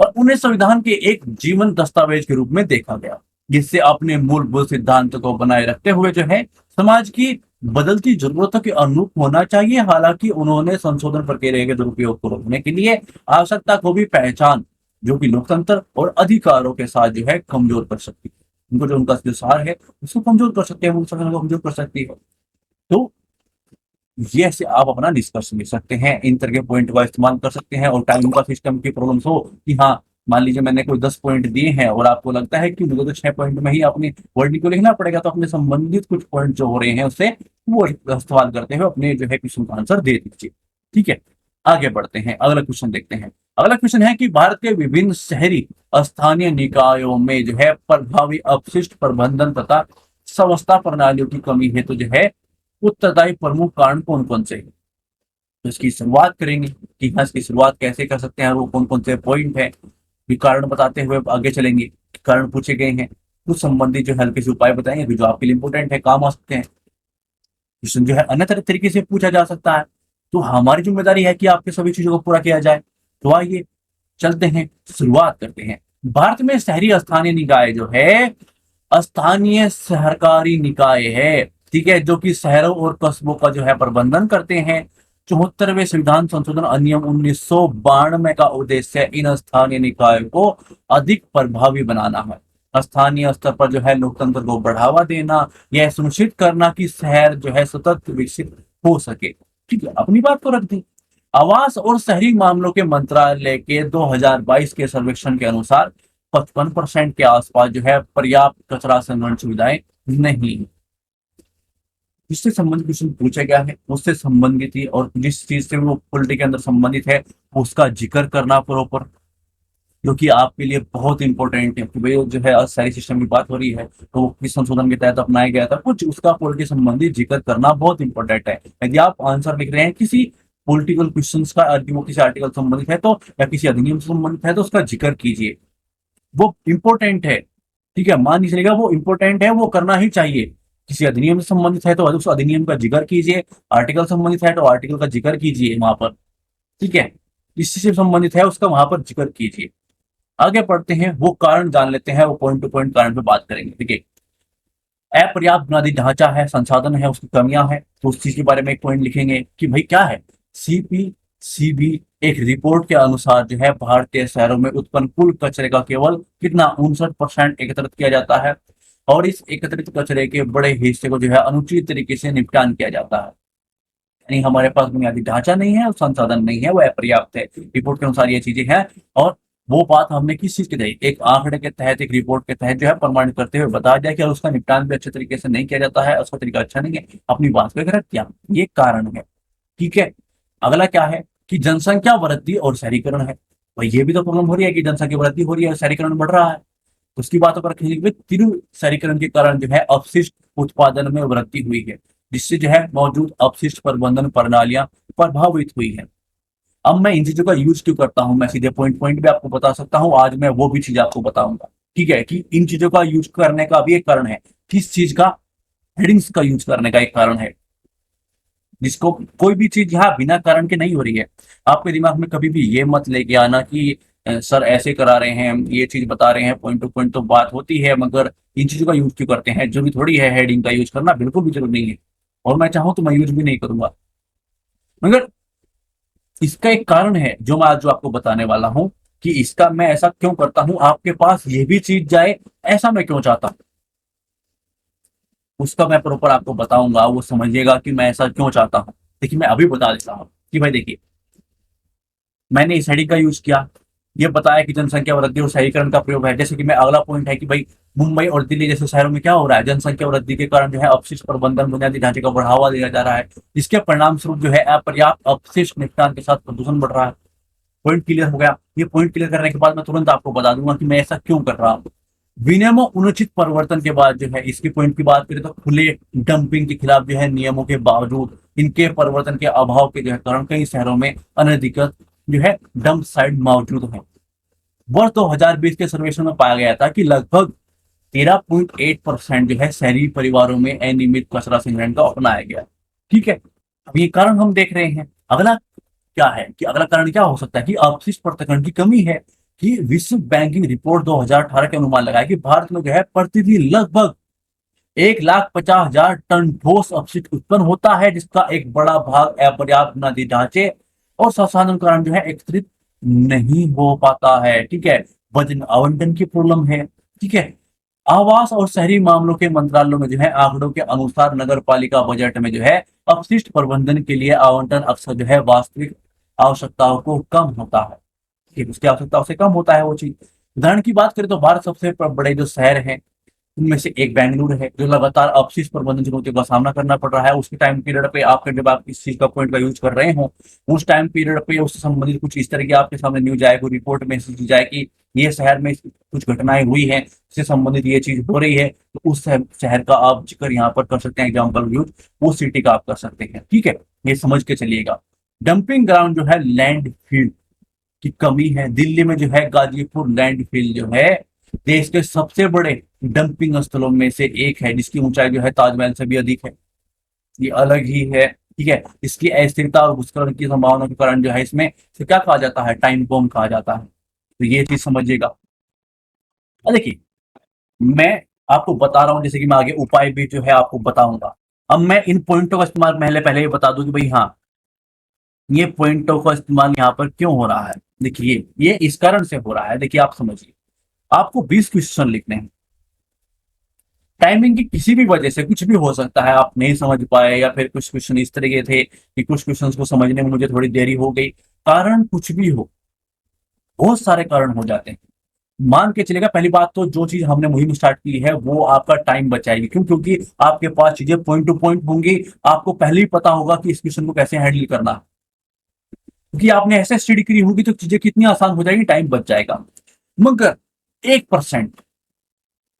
और उन्हें संविधान के एक जीवन दस्तावेज के रूप में देखा गया, जिससे अपने मूलभूत सिद्धांतों को बनाए रखते हुए जो है समाज की बदलती जरूरतों के अनुरूप होना चाहिए। हालांकि उन्होंने संशोधन प्रक्रिया के दुरुपयोग को रोकने के लिए आवश्यकता को भी पहचान, जो कि लोकतंत्र और अधिकारों के साथ जो है कमजोर कर सकती है, उनको जो उनका जो सार है उसको कमजोर कर सकते हैं, कमजोर कर सकती है। तो ये ऐसे आप अपना निष्कर्ष ले सकते हैं, इन तरह के पॉइंट का इस्तेमाल कर सकते हैं। और टाइम का सिस्टम की प्रॉब्लम्स हो कि हाँ मान लीजिए मैंने कोई 10 पॉइंट दिए हैं और आपको लगता है कि मुझे तो 6 पॉइंट में ही अपनी वर्डिंग को लिखना पड़ेगा, तो अपने संबंधित कुछ पॉइंट जो हो रहे हैं उससे वो इस्तेमाल करते हुए अपने जो है क्वेश्चन का आंसर दे दीजिए। ठीक है, आगे बढ़ते हैं, अगला क्वेश्चन देखते हैं। अगला क्वेश्चन है कि भारत के विभिन्न शहरी स्थानीय निकायों में जो है प्रभावी अपशिष्ट प्रबंधन तथा व्यवस्था प्रणालियों की कमी है, तो जो है उत्तरदायी प्रमुख कारण कौन कौन से हैं। तो इसकी शुरुआत करेंगे कि हाँ इसकी शुरुआत कैसे कर सकते हैं, वो कौन कौन से पॉइंट है, ये कारण बताते हुए आगे चलेंगे। कारण पूछे गए हैं, कुछ संबंधित जो हल्के से उपाय बताएंगे जो आपके लिए इंपॉर्टेंट है, काम आ सकते हैं। क्वेश्चन जो है अन्य तरीके से पूछा जा सकता है, तो हमारी जिम्मेदारी है कि आपके सभी चीजों को पूरा किया जाए। तो आइए चलते हैं, शुरुआत करते हैं। भारत में शहरी स्थानीय निकाय जो है स्थानीय सहकारी निकाय है, ठीक है, जो कि शहरों और कस्बों का जो है प्रबंधन करते हैं। 74वें संविधान संशोधन अधिनियम 1992 का उद्देश्य इन स्थानीय निकायों को अधिक प्रभावी बनाना है, स्थानीय स्तर पर जो है लोकतंत्र को बढ़ावा देना, यह सुनिश्चित करना कि शहर जो है सतत विकसित हो सके। ठीक है, अपनी बात को रख दी। आवास और शहरी मामलों के मंत्रालय के 2022 के सर्वेक्षण के अनुसार 55% के आसपास जो है पर्याप्त कचरा संग्रहण सुविधाएं नहीं है। जिससे संबंधित क्वेश्चन पूछा गया है उससे संबंधित ही, और जिस चीज से वो पॉलिटी के अंदर संबंधित है उसका जिक्र करना प्रॉपर, जो कि आपके लिए बहुत इंपॉर्टेंट है कि भाई जो है सारी सिस्टम की बात हो रही है तो वो किस संशोधन के तहत अपनाया गया था, कुछ उसका पॉलिटी संबंधित जिक्र करना बहुत इंपॉर्टेंट है। यदि आप आंसर लिख रहे हैं किसी पॉलिटिकल क्वेश्चंस का, वो किसी आर्टिकल संबंधित है तो या किसी अधिनियम से संबंधित है तो उसका जिक्र कीजिए, वो इंपॉर्टेंट है। ठीक है, मान लीजिएगा वो इंपॉर्टेंट है, वो करना ही चाहिए। किसी अधिनियम से संबंधित है तो उस अधिनियम का जिक्र कीजिए, आर्टिकल संबंधित है तो आर्टिकल का जिक्र कीजिए वहां पर। ठीक है, इससे संबंधित है उसका वहां पर जिक्र कीजिए। आगे पढ़ते हैं, वो कारण जान लेते हैं, वो पॉइंट टू पॉइंट कारण पे बात करेंगे। ठीक है, अपर्याप्त बुनियादी ढांचा है, संसाधन है, उसकी कमियां हैं, तो उस चीज के बारे में एक पॉइंट लिखेंगे कि भाई क्या है। सीपीसीबी एक रिपोर्ट के अनुसार जो है भारतीय शहरों में उत्पन्न कुल कचरे का केवल कितना 59% एकत्रित किया जाता है, और इस एकत्रित कचरे के बड़े हिस्से को जो है अनुचित तरीके से निपटान किया जाता है। यानी हमारे पास बुनियादी ढांचा नहीं है और संसाधन नहीं है, वो अपर्याप्त है। रिपोर्ट के अनुसार ये चीजें हैं, और वो बात हमने किस चीज के तहत, एक आंकड़े के तहत, एक रिपोर्ट के तहत जो है प्रमाणित करते हुए बताया जाए कि उसका निपटान भी अच्छे तरीके से नहीं किया जाता है, उसका तरीका अच्छा नहीं है, अपनी बात को रख दिया, ये कारण है। ठीक है, अगला क्या है कि जनसंख्या वृद्धि और शहरीकरण है। भाई ये भी तो प्रॉब्लम हो रही है कि जनसंख्या वृद्धि हो रही है, शहरीकरण बढ़ रहा है, उसकी बातों पर तीनों शहरीकरण के कारण जो है अपशिष्ट उत्पादन में वृद्धि हुई है, जिससे जो है मौजूद अपशिष्ट प्रबंधन प्रणालियां प्रभावित हुई है। अब मैं इन चीजों का यूज क्यों करता हूं, मैं सीधे पॉइंट पॉइंट भी आपको बता सकता हूं, आज मैं वो भी चीज आपको बताऊंगा। ठीक है, कि इन चीजों का यूज करने का भी एक कारण है, किस चीज का, हेडिंग्स का यूज करने का एक कारण है, जिसको कोई भी चीज यहाँ बिना कारण के नहीं हो रही है। आपके दिमाग में कभी भी ये मत लेके आना कि सर ऐसे करा रहे हैं, ये चीज बता रहे हैं, पॉइंट टू पॉइंट तो बात होती है, मगर इन चीजों का यूज क्यों करते हैं, जरूरी थोड़ी है हेडिंग का यूज करना, बिल्कुल भी जरूरी नहीं है, और मैं चाहूँ तो मैं यूज भी नहीं करूंगा। मगर इसका एक कारण है जो मैं आज जो आपको बताने वाला हूं, कि इसका मैं ऐसा क्यों करता हूं, आपके पास ये भी चीज जाए ऐसा मैं क्यों चाहता हूं, उसका मैं प्रॉपर आपको बताऊंगा, वो समझिएगा कि मैं ऐसा क्यों चाहता हूं। देखिए मैं अभी बता देता हूं कि भाई देखिए, मैंने इस हेडिंग का यूज किया, ये बताया कि जनसंख्या वृद्धि और शहरीकरण का प्रयोग है। जैसे कि मैं अगला पॉइंट है कि भाई मुंबई और दिल्ली जैसे शहरों में क्या हो रहा है, जनसंख्या वृद्धि के कारण जो है अपशिष्ट प्रबंधन बुनियादी ढांचे को बढ़ावा दिया जा रहा है, जिसके परिणाम स्वरूप जो है अपर्याप्त अपशिष्ट निपटान के साथ प्रदूषण बढ़ रहा है। पॉइंट क्लियर हो गया। ये पॉइंट क्लियर करने के बाद मैं तुरंत आपको बता दूंगा कि मैं ऐसा क्यों कर रहा हूँ। विनियमों उचित परिवर्तन के बाद जो है इसकी पॉइंट की बात करें तो खुले डंपिंग के खिलाफ जो है नियमों के बावजूद इनके परिवर्तन के अभाव के जो है कारण कई शहरों में अनधिकृत जो है डंप साइट मौजूद है। वर्ष 2020 के सर्वेक्षण में पाया गया था कि लगभग 13.8% जो है शहरी परिवारों में अनियमित कचरा संग्रहण का अपनाया गया। ठीक है, अब ये कारण हम देख रहे हैं। अगला क्या है कि अगला कारण क्या हो सकता है कि अपशिष्ट प्रसंस्करण की कमी है। कि विश्व बैंकिंग रिपोर्ट 2018 के अनुमान लगाया कि भारत में जो है प्रतिदिन लगभग 1,50,000 टन ठोस अपशिष्ट उत्पन्न होता है, जिसका एक बड़ा भाग अपर्याप्त बुनियादी ढांचे और संसाधन कारण जो है एकत्रित नहीं हो पाता है। ठीक है, वजन आवंटन की प्रॉब्लम है। ठीक है, आवास और शहरी मामलों के मंत्रालयों में जो है आंकड़ों के अनुसार नगर पालिका बजट में जो है अपशिष्ट प्रबंधन के लिए आवंटन अक्सर जो है वास्तविक आवश्यकताओं को कम होता है। ठीक, उसकी आवश्यकताओं से कम होता है वो चीज। उदाहरण की बात करें तो भारत सबसे बड़े जो शहर हैं उनमें से एक बेंगलुरु है, जो लगातार अपशिष्ट प्रबंधन चुनौतियों का सामना करना पड़ रहा है। उसके टाइम पीरियड पे आपके जब आप इस चीज का पॉइंट का यूज कर रहे हो, उस टाइम पीरियड पे उससे संबंधित कुछ इस तरह की आपके सामने न्यूज आए, कोई रिपोर्ट में दी जाए कि ये शहर में कुछ घटनाएं हुई हैं, इससे संबंधित ये चीज हो रही है, तो उस शहर का आप जिक्र यहाँ पर कर सकते हैं, एग्जाम्पल यूज उस सिटी का आप कर सकते हैं। ठीक है, ये समझ के चलिएगा। डंपिंग ग्राउंड जो है लैंड फील्ड की कमी है। दिल्ली में जो है गाजीपुर लैंडफिल जो है देश के सबसे बड़े डंपिंग स्थलों में से एक है, जिसकी ऊंचाई जो है ताजमहल से भी अधिक है। ये अलग ही है। ठीक है, इसकी अस्थिरता और भूस्खलन की संभावना के कारण जो है इसमें इसे क्या कहा जाता है, टाइम बॉम्ब कहा जाता है। तो ये चीज समझिएगा। देखिए, मैं आपको बता रहा हूं, जैसे कि मैं आगे उपाय भी जो है आपको बताऊंगा। अब मैं इन पॉइंटों का इस्तेमाल पहले पहले ये बता दूं कि भाई हाँ, ये पॉइंटों का इस्तेमाल यहाँ पर क्यों हो रहा है। देखिए, ये इस कारण से हो रहा है। देखिए, आप समझिए, आपको 20 क्वेश्चन लिखने हैं। टाइमिंग की किसी भी वजह से कुछ भी हो सकता है, आप नहीं समझ पाए या फिर कुछ क्वेश्चन इस तरह के थे कि कुछ क्वेश्चंस को समझने में मुझे थोड़ी देरी हो गई। कारण कुछ भी हो, बहुत सारे कारण हो जाते हैं। मान के चलेगा, पहली बात तो जो चीज हमने मुहिम स्टार्ट की है वो आपका टाइम बचाएगी। क्यों? क्योंकि आपके पास चीजें पॉइंट टू पॉइंट होंगी, आपको पहले ही पता होगा कि इस क्वेश्चन को कैसे हैंडल करना है। क्योंकि आपने ऐसे स्टडी करी होगी तो चीजें कितनी आसान हो जाएगी, टाइम बच जाएगा। मगर 1%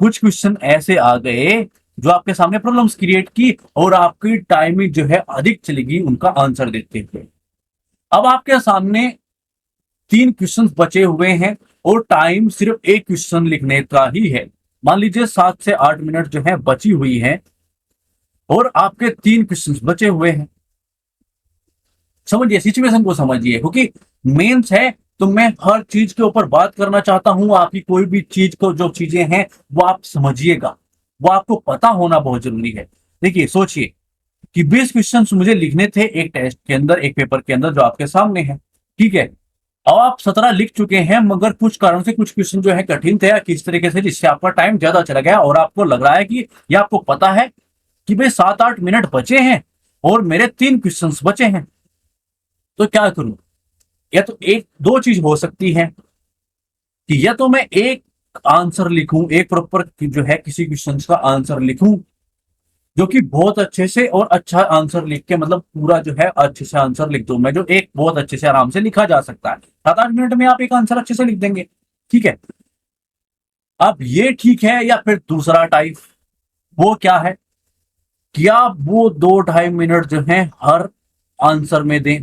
कुछ क्वेश्चन ऐसे आ गए जो आपके सामने प्रॉब्लम्स क्रिएट की और आपकी टाइमिंग जो है अधिक चलेगी उनका आंसर देते हुए। अब आपके सामने 3 क्वेश्चन बचे हुए हैं और टाइम सिर्फ एक क्वेश्चन लिखने का ही है। मान लीजिए 7 से 8 मिनट जो है बची हुई है और आपके 3 क्वेश्चन बचे हुए हैं। समझिए, सिचुएशन को समझिए, क्योंकि मेंस है तो मैं हर चीज के ऊपर बात करना चाहता हूं। आपकी कोई भी चीज को, जो चीजें हैं वो आप समझिएगा, वो आपको पता होना बहुत जरूरी है। देखिए, सोचिए कि 20 क्वेश्चन मुझे लिखने थे एक टेस्ट के अंदर, एक पेपर के अंदर जो आपके सामने है। ठीक है, अब आप 17 लिख चुके हैं, मगर कुछ कारण से कुछ क्वेश्चन जो है कठिन थे या किस तरीके से, जिससे आपका टाइम ज्यादा चला गया और आपको लग रहा है कि, या आपको पता है कि भाई 7-8 मिनट बचे हैं और मेरे 3 क्वेश्चन बचे हैं, तो क्या करूं। या तो एक दो चीज हो सकती है कि या तो मैं एक आंसर लिखूं, एक प्रॉपर जो है किसी क्वेश्चन का आंसर लिखूं, जो कि बहुत अच्छे से और अच्छा आंसर लिख के, मतलब पूरा जो है अच्छे से आंसर लिख दूं मैं, जो एक बहुत अच्छे से आराम से लिखा जा सकता है। 7-8 मिनट में आप एक आंसर अच्छे से लिख देंगे। ठीक है, अब ये ठीक है। या फिर दूसरा टाइप, वो क्या है कि आप वो 2-2.5 मिनट जो है हर आंसर में दें।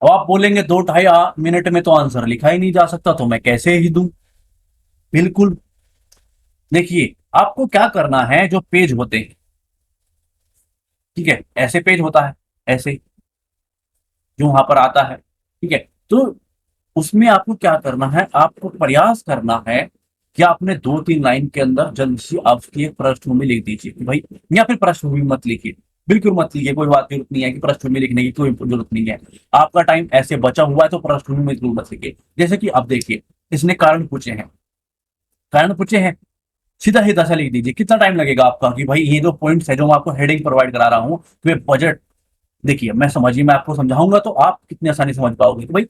अब आप बोलेंगे 2-2.5 मिनट में तो आंसर लिखा ही नहीं जा सकता, तो मैं कैसे ही दूं। बिल्कुल, देखिए आपको क्या करना है, जो पेज होते हैं, ठीक है, ऐसे पेज होता है, ऐसे जो वहां पर आता है। ठीक है, तो उसमें आपको क्या करना है, आपको प्रयास करना है कि आपने 2-3 लाइन के अंदर जल्द से आपकी एक पृष्ठभूमि लिख दीजिए कि भाई, या फिर पृष्ठभूमि मत लिखिए, बिल्कुल मत लिखिए, कोई बात जरूरत नहीं है कि पृष्ठभूमि लिखने की कोई जरूरत नहीं है। आपका टाइम ऐसे बचा हुआ है तो पृष्ठभूमि में जरूर मत लिखिए। जैसे कि अब देखिए, इसने कारण पूछे हैं, कारण पूछे हैं, सीधा सीधा सा लिख दीजिए। कितना टाइम लगेगा आपका कि भाई ये जो पॉइंट्स है जो मैं आपको हेडिंग प्रोवाइड करा रहा हूँ, तो ये बजट देखिए मैं समझिए, मैं आपको समझाऊंगा तो आप कितनी आसानी समझ पाओगे। तो भाई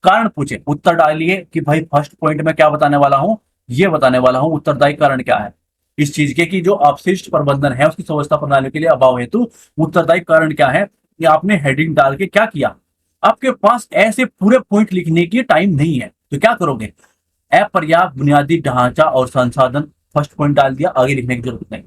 कारण पूछे, उत्तर डालिए कि भाई फर्स्ट पॉइंट में क्या बताने वाला हूं, ये बताने वाला हूं उत्तरदायी कारण क्या है इस चीज के, कि जो अपशिष्ट प्रबंधन है उसकी व्यवस्था प्रणाली के लिए अभाव हेतु उत्तरदायी कारण क्या है। कि आपने हेडिंग डाल के क्या किया, आपके पास ऐसे पूरे पॉइंट लिखने की टाइम नहीं है, तो क्या करोगे, अपर्याप्त बुनियादी ढांचा और संसाधन, फर्स्ट पॉइंट डाल दिया, आगे लिखने की जरूरत नहीं।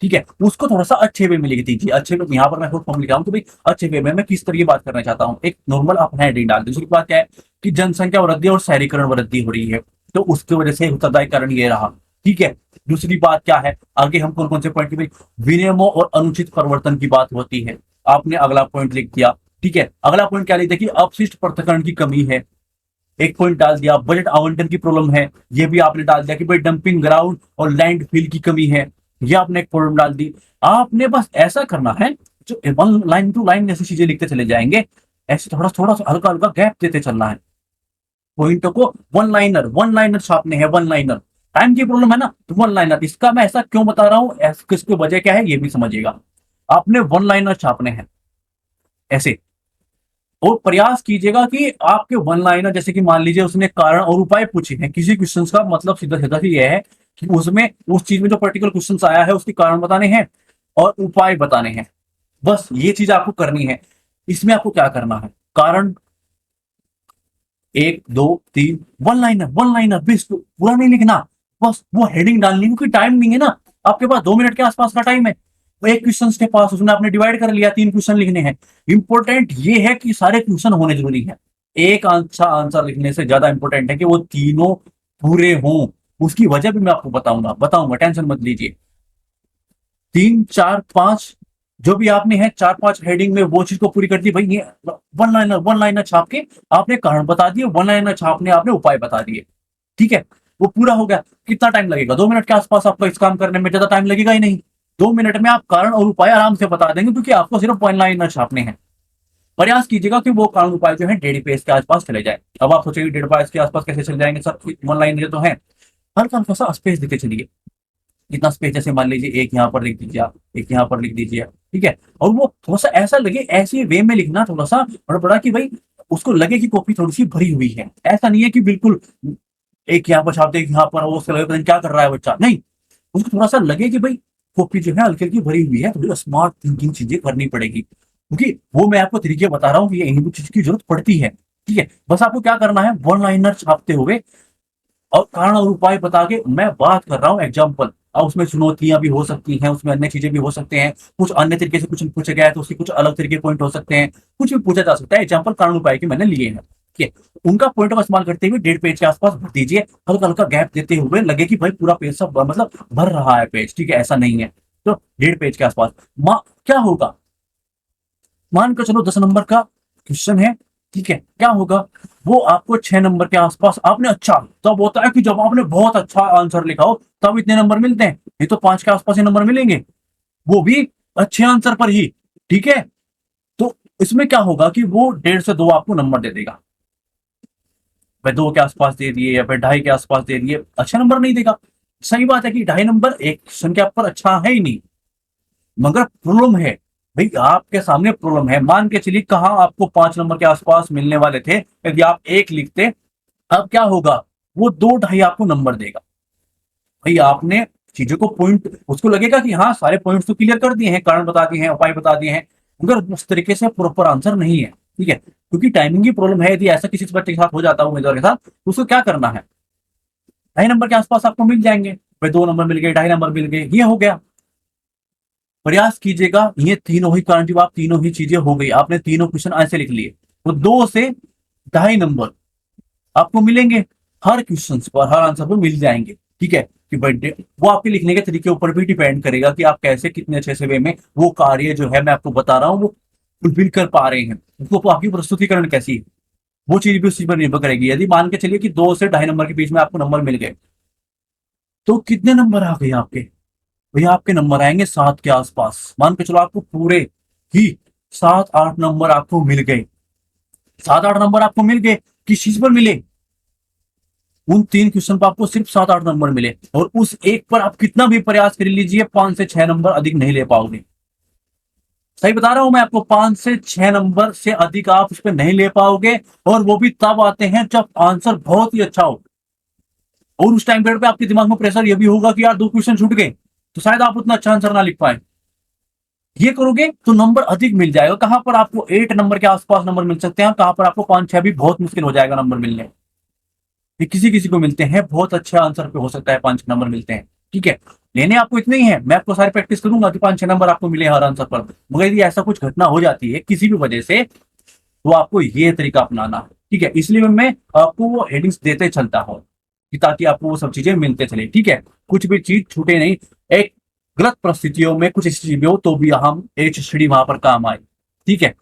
ठीक है, उसको थोड़ा सा अच्छे वे में लिख दीजिए। अच्छे वे यहाँ पर मैं खुद फॉर्म लिखा हूँ, तो भाई अच्छे वे में मैं किस तरह की बात करना चाहता हूँ, एक नॉर्मल आप हेडिंग डाल दीजिए। दूसरी बात क्या है कि जनसंख्या वृद्धि और शहरीकरण वृद्धि हो रही है, तो उसकी वजह से उत्तरदायी कारण ये रहा। ठीक है, दूसरी बात क्या है, आगे हम कौन कौन से पॉइंट की भाई विनियमों और अनुचित परिवर्तन की बात होती है, आपने अगला पॉइंट लिख दिया। ठीक है, अगला पॉइंट क्या लिख दिया कि अपशिष्ट पृथक्करण की कमी है, एक पॉइंट डाल दिया। बजट आवंटन की प्रॉब्लम है, ये भी आपने डाल दिया कि भाई डंपिंग ग्राउंड और लैंड फिल की कमी है, ये आपने एक प्रॉब्लम डाल दी। आपने बस ऐसा करना है, जो वन लाइन टू लाइन ऐसी चीजें लिखते चले जाएंगे, ऐसे थोड़ा थोड़ा सा हल्का हल्का गैप देते चलना है। पॉइंटों को वन लाइनर छापने हैं, वन लाइनर। टाइम की प्रॉब्लम है ना, तो वन लाइनर। इसका मैं ऐसा क्यों बता रहा हूं, किसकी वजह क्या है ये भी समझिएगा। आपने वन लाइनर छापने हैं ऐसे, और प्रयास कीजिएगा कि आपके वन लाइनर, जैसे कि मान लीजिए उसने कारण और उपाय पूछे हैं किसी क्वेश्चन का, मतलब सीधा सीधा ही यह है कि उसमें उस चीज में जो पर्टिकुलर क्वेश्चन आया है उसके कारण बताने हैं और उपाय बताने हैं, बस ये चीज आपको करनी है। इसमें आपको क्या करना है, कारण एक दो तीन, वन लाइनर बेस, पूरा नहीं लिखना, बस वो हेडिंग डालनी, क्योंकि टाइम नहीं है ना, आपके पास 2 मिनट के आसपास का टाइम है। वो एक क्वेश्चन के पास उसने आपने डिवाइड कर लिया, 3 क्वेश्चन लिखने हैं। इंपॉर्टेंट ये है कि सारे क्वेश्चन होने जरूरी है, एक अच्छा आंसर लिखने से ज्यादा इंपॉर्टेंट है कि वो तीनों पूरे हों। उसकी वजह भी मैं आपको बताऊंगा बताऊंगा, टेंशन मत लीजिए। 3 4 5 जो भी आपने है, 4 5 हेडिंग में वो चीज को पूरी कर दी भाई। ये वन लाइनर छाप के आपने कारण बता दिए, वन लाइनर छापने आपने उपाय बता दिए। ठीक है, वो पूरा हो गया। कितना टाइम लगेगा, 2 मिनट के आसपास आपको इस काम करने में, ज्यादा टाइम लगेगा ही नहीं। 2 मिनट में आप कारण और उपाय आराम से बता देंगे, क्योंकि आपको सिर्फ वन लाइनर छापने हैं। प्रयास कीजिएगा कि वो कारण उपाय जो है 1.5 पेज के आसपास चले जाए। अब आप सोचेंगे 1.5 पेज के आसपास कैसे चले जाएंगे सब, वन लाइनर तो है, हल्का हल्का सा स्पेस देते चलिए। इतना स्पेस, जैसे मान लीजिए एक यहाँ पर लिख दीजिए आप, एक यहाँ पर लिख दीजिए। ठीक है, और वो थोड़ा सा ऐसा लगे, ऐसे वे में लिखना, थोड़ा सा बड़ा बड़ा, कि भाई उसको लगे कि कॉपी थोड़ी सी भरी हुई है। ऐसा नहीं है कि बिल्कुल एक यहाँ पर छाप दे, एक यहाँ पर, वो उसका लगे पता नहीं क्या कर रहा है बच्चा, नहीं। उसको थोड़ा सा लगे कि भाई कॉपी जो है हल्की हल्की भरी हुई है, थोड़ी स्मार्ट थिंकिंग चीजें करनी पड़ेगी, क्योंकि वो मैं आपको तरीके बता रहा हूँ कि इन्हीं चीज की जरूरत पड़ती है। ठीक है, बस आपको क्या करना है, वन लाइनर छापते हुए और कारण और उपाय बता के, मैं बात कर रहा हूँ एग्जाम्पल। अब उसमें चुनौतियां भी हो सकती हैं, उसमें अन्य चीजें भी हो सकते हैं, कुछ अन्य तरीके से कुछ पूछा गया है तो उसके कुछ अलग तरीके पॉइंट हो सकते हैं, कुछ भी पूछा जा सकता है। एग्जाम्पल कारण उपाय के मैंने लिए हैं। ठीक है, उनका पॉइंट का इस्तेमाल करते हुए 1.5 पेज के आसपास भर दीजिए, हल्का हल्का गैप देते हुए, लगे कि भाई पूरा पेज सब मतलब भर रहा है पेज। ठीक है, ऐसा नहीं है, तो 1.5 पेज के आसपास। क्या होगा, मान कर चलो 10 नंबर का क्वेश्चन है। ठीक है, क्या होगा, वो आपको 6 नंबर के आसपास, आपने अच्छा, तब होता है कि जब आपने बहुत अच्छा आंसर लिखा हो तब इतने नंबर मिलते हैं, ये तो 5 के आसपास ही नंबर मिलेंगे, वो भी अच्छे आंसर पर ही। ठीक है, तो इसमें क्या होगा कि वो 1.5 से 2 आपको नंबर दे देगा। भाई 2 के आसपास दे दिए या फिर 2.5 के आसपास दे दिए, अच्छा नंबर नहीं देगा। सही बात है कि 2.5 नंबर एक क्वेश्चन के ऊपर अच्छा है ही नहीं, मगर प्रॉब्लम है, भाई आपके सामने प्रॉब्लम है। मान के चलिए कहा आपको 5 नंबर के आसपास मिलने वाले थे, यदि आप एक लिखते, अब क्या होगा, वो 2 2.5 आपको नंबर देगा। भाई आपने चीजों को पॉइंट, उसको लगेगा कि हाँ सारे पॉइंट्स तो क्लियर कर दिए हैं, कारण बता दिए हैं, उपाय बता दिए हैं, मगर उस तरीके से प्रॉपर आंसर नहीं है। ठीक है, क्योंकि टाइमिंग की प्रॉब्लम है। यदि ऐसा किसी बच्चे के साथ हो जाता है, उम्मीदवार के साथ, तो उसको क्या करना है, 2.5 नंबर के आसपास आपको मिल जाएंगे। भाई 2 नंबर मिल गए, 2.5 नंबर मिल गए, ये हो गया। प्रयास कीजिएगा ये तीनों ही कारण, जब आप तीनों ही चीजें हो गई, आपने तीनों क्वेश्चन ऐसे लिख लिए, तो 2 से 2.5 नंबर आपको मिलेंगे, हर क्वेश्चन पर, हर आंसर पर मिल जाएंगे। ठीक है, कि बर्थडे, वो आपके लिखने के तरीके ऊपर भी डिपेंड करेगा कि आप कैसे कितने अच्छे से वे में वो कार्य जो है मैं आपको बता रहा हूँ वो फुलफिल कर पा रहे हैं, उसको आपकी प्रस्तुतिकरण कैसी है, वो चीज भी उस चीज पर निर्भर करेगी। यदि मान के चलिए कि 2 से 2.5 नंबर के बीच में आपको नंबर मिल गए, तो कितने नंबर आ गए आपके, भैया आपके नंबर आएंगे 7 के आसपास। मान के चलो आपको पूरे ही 7 8 नंबर आपको मिल गए, 7 8 नंबर आपको मिल गए, किस चीज पर मिले, उन 3 क्वेश्चन पर आपको सिर्फ 7 8 नंबर मिले, और उस एक पर आप कितना भी प्रयास कर लीजिए 5 से 6 नंबर अधिक नहीं ले पाओगे। सही बता रहा हूं मैं आपको, 5 से 6 नंबर से अधिक आप उस पर नहीं ले पाओगे, और वो भी तब आते हैं जब आंसर बहुत ही अच्छा हो। और उस टाइम पीरियड पे आपके दिमाग में प्रेशर ये भी होगा कि यार 2 क्वेश्चन छूट गए, तो शायद आप उतना अच्छा आंसर ना लिख पाए। ये करोगे तो नंबर अधिक मिल जाएगा। कहां पर आपको 8 नंबर के आसपास नंबर मिल सकते हैं, कहां पर आपको 5-6 भी बहुत मुश्किल हो जाएगा नंबर मिलने। ये किसी किसी को मिलते हैं, बहुत अच्छे आंसर पे हो सकता है 5 नंबर मिलते हैं। ठीक है, लेने आपको इतने ही है, मैं आपको सारी प्रैक्टिस करूंगा कि 5-6 नंबर आपको मिले हर आंसर पर। मगर यदि ऐसा कुछ घटना हो जाती है किसी भी वजह से, तो आपको ये तरीका अपनाना है। ठीक है, इसलिए मैं आपको वो हेडिंग्स देते चलता हूँ कि ताकि आपको वो सब चीजें मिलते चले। ठीक है, कुछ भी चीज छूटे नहीं। एक गलत परिस्थितियों में कुछ स्थिति में हो तो भी हम HCD वहां पर काम आए। ठीक है,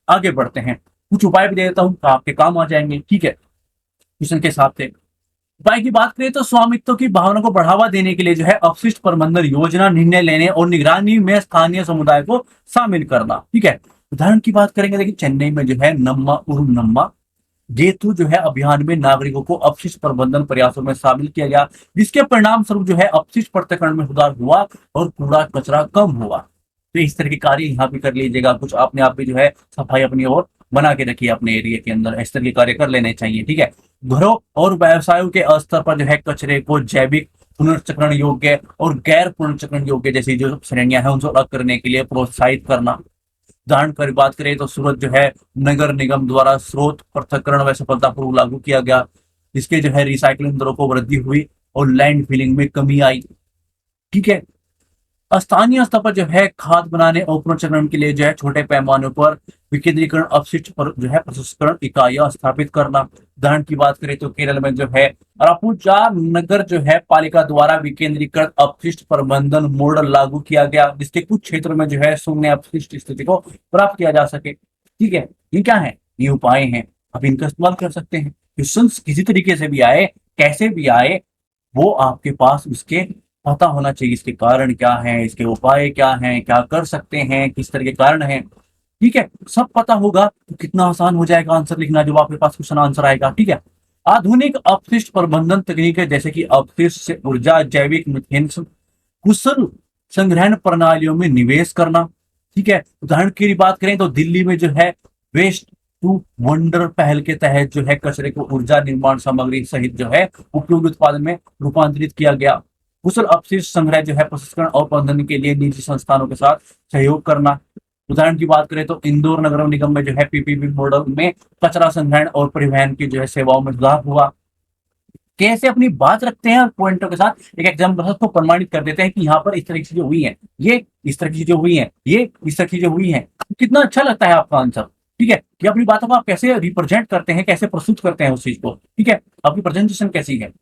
आगे बढ़ते हैं, कुछ उपाय भी दे देता हूँ, आपके काम आ जाएंगे। ठीक है, क्वेश्चन के हिसाब से उपाय की बात करें तो स्वामित्व की भावना को बढ़ावा देने के लिए जो है अपशिष्ट प्रबंधन योजना, निर्णय लेने और निगरानी में स्थानीय समुदाय को शामिल करना। ठीक है, उदाहरण की बात करेंगे, देखिए चेन्नई में जो है नम्मा उरुम नम्मा जेतु जो है अभियान में नागरिकों को अपशिष्ट प्रबंधन प्रयासों में शामिल किया गया, जिसके परिणाम स्वरूप जो है अपशिष्ट पृथक्करण में सुधार हुआ और कूड़ा कचरा कम हुआ। तो इस तरह के कार्य यहाँ भी कर लीजिएगा, कुछ आपने आप भी जो है सफाई अपनी ओर बना के रखिए अपने एरिया के अंदर, इस तरह के कार्य कर लेने चाहिए। ठीक है, घरों और व्यवसायों के स्तर पर जो है कचरे को जैविक पुनर्चक्रण योग्य और गैर पुनर्चक्रण योग्य जैसी जो श्रेणियां हैं उनको अलग करने के लिए प्रोत्साहित करना। उदाहरण की बात करें तो सूरत जो है नगर निगम द्वारा स्रोत पृथक्करण व सफलतापूर्वक लागू किया गया, जिसके जो है रिसाइकलिंग दरों को वृद्धि हुई और लैंड फिलिंग में कमी आई। ठीक है, स्थानीय स्तर पर जो है खाद बनाने और पुनर्चक्रण के लिए जो है छोटे पैमाने पर विकेंद्रीकरण अपशिष्ट पर जो है प्रसंस्करण इकाइयां स्थापित करना। उदाहरण की बात करें तो केरल में जो है अरापुचा नगर जो है पालिका द्वारा विकेंद्रीकृत अपशिष्ट प्रबंधन मॉडल लागू किया गया, जिसके कुछ क्षेत्रों में जो है शून्य अपशिष्ट स्थिति को प्राप्त किया जा सके। ठीक है, ये क्या है, ये उपाय हैं, आप इनका इस्तेमाल कर सकते हैं। क्वेश्चन किसी तरीके से भी आए, कैसे भी आए, वो आपके पास उसके पता होना चाहिए, इसके कारण क्या है, इसके उपाय क्या हैं, क्या कर सकते हैं, किस तरह के कारण हैं। ठीक है, सब पता होगा तो कितना आसान हो जाएगा आंसर लिखना जब आपके पास क्वेश्चन आंसर आएगा। ठीक है, आधुनिक अपशिष्ट प्रबंधन तकनीकें जैसे कि अपशिष्ट से ऊर्जा, जैविक मीथेन, कुशल संग्रहण प्रणालियों में निवेश करना। ठीक है, उदाहरण की बात करें तो दिल्ली में जो है वेस्ट टू वंडर पहल के तहत जो है कचरे को ऊर्जा निर्माण सामग्री सहित जो है उपयोगी उत्पादन में रूपांतरित किया गया। कुशल अपशिष्ट संग्रह जो है प्रसंस्करण और प्रबंधन के लिए निजी संस्थानों के साथ सहयोग करना। उदाहरण की बात करें तो इंदौर नगर निगम में जो है PPP मॉडल में कचरा संग्रहण और परिवहन की जो है सेवाओं में सुधार हुआ। कैसे अपनी बात रखते हैं और पॉइंटों के साथ एक एग्जाम्पल को प्रमाणित कर देते हैं कि यहाँ पर इस तरह की चीजें हुई हैं, ये इस तरह की चीजें हुई हैं, ये इस तरह की चीजें हुई हैं। कितना अच्छा लगता है आपका आंसर। ठीक है, कि अपनी बातों को आप कैसे रिप्रेजेंट करते हैं, कैसे प्रस्तुत करते हैं उस चीज को। ठीक है, आपकी प्रेजेंटेशन कैसी है,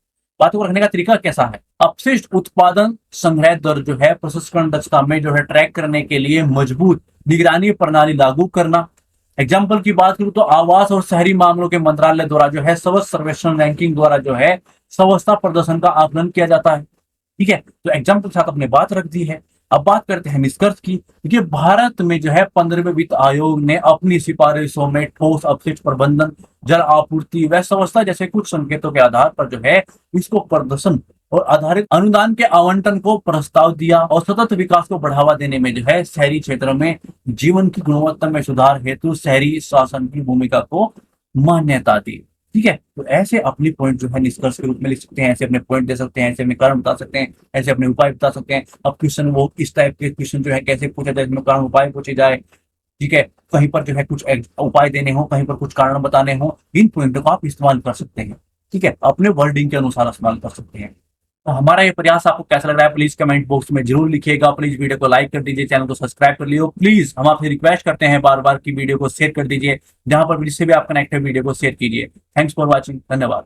बातों को रखने का तरीका कैसा है। अपशिष्ट उत्पादन संग्रह दर जो है प्रसंस्करण दक्षता में जो है ट्रैक करने के लिए मजबूत निगरानी प्रणाली लागू करना। एग्जाम्पल की बात करूं तो आवास और शहरी मामलों के मंत्रालय द्वारा जो है स्वच्छ सर्वेक्षण रैंकिंग द्वारा जो है स्वच्छता प्रदर्शन का आकलन किया जाता है। ठीक है, तो एग्जाम्पल के साथ अपने बात रख दी है। अब बात करते हैं निष्कर्ष की। देखिए, भारत में जो है 15वें वित्त आयोग ने अपनी सिफारिशों में ठोस अपशिष्ट प्रबंधन, जल आपूर्ति व स्वच्छता जैसे कुछ संकेतों के आधार पर जो है इसको प्रदर्शन और आधारित अनुदान के आवंटन को प्रस्ताव दिया और सतत विकास को बढ़ावा देने में जो है शहरी क्षेत्रों में जीवन की गुणवत्ता में सुधार हेतु शहरी शासन की भूमिका को मान्यता दी। ठीक है, तो ऐसे अपनी पॉइंट जो है निष्कर्ष के रूप में लिख सकते हैं, ऐसे अपने पॉइंट दे सकते हैं, ऐसे अपने कारण बता सकते हैं, ऐसे अपने उपाय बता सकते हैं। अब क्वेश्चन वो इस टाइप के क्वेश्चन जो है कैसे पूछा जाए, इसमें कारण उपाय पूछे जाए। ठीक है, कहीं पर जो है कुछ उपाय देने हो, कहीं पर कुछ कारण बताने हो, इन पॉइंटों को आप इस्तेमाल कर सकते हैं। ठीक है, अपने वर्डिंग के अनुसार इस्तेमाल कर सकते हैं। तो हमारा ये प्रयास आपको कैसा लग रहा है, प्लीज कमेंट बॉक्स में जरूर लिखिएगा। प्लीज वीडियो को लाइक कर दीजिए, चैनल को सब्सक्राइब कर लियो। प्लीज हम आपसे रिक्वेस्ट करते हैं बार बार की वीडियो को शेयर कर दीजिए, जहां पर जिससे भी आप कनेक्ट है वीडियो को शेयर कीजिए। थैंक्स फॉर वॉचिंग, धन्यवाद।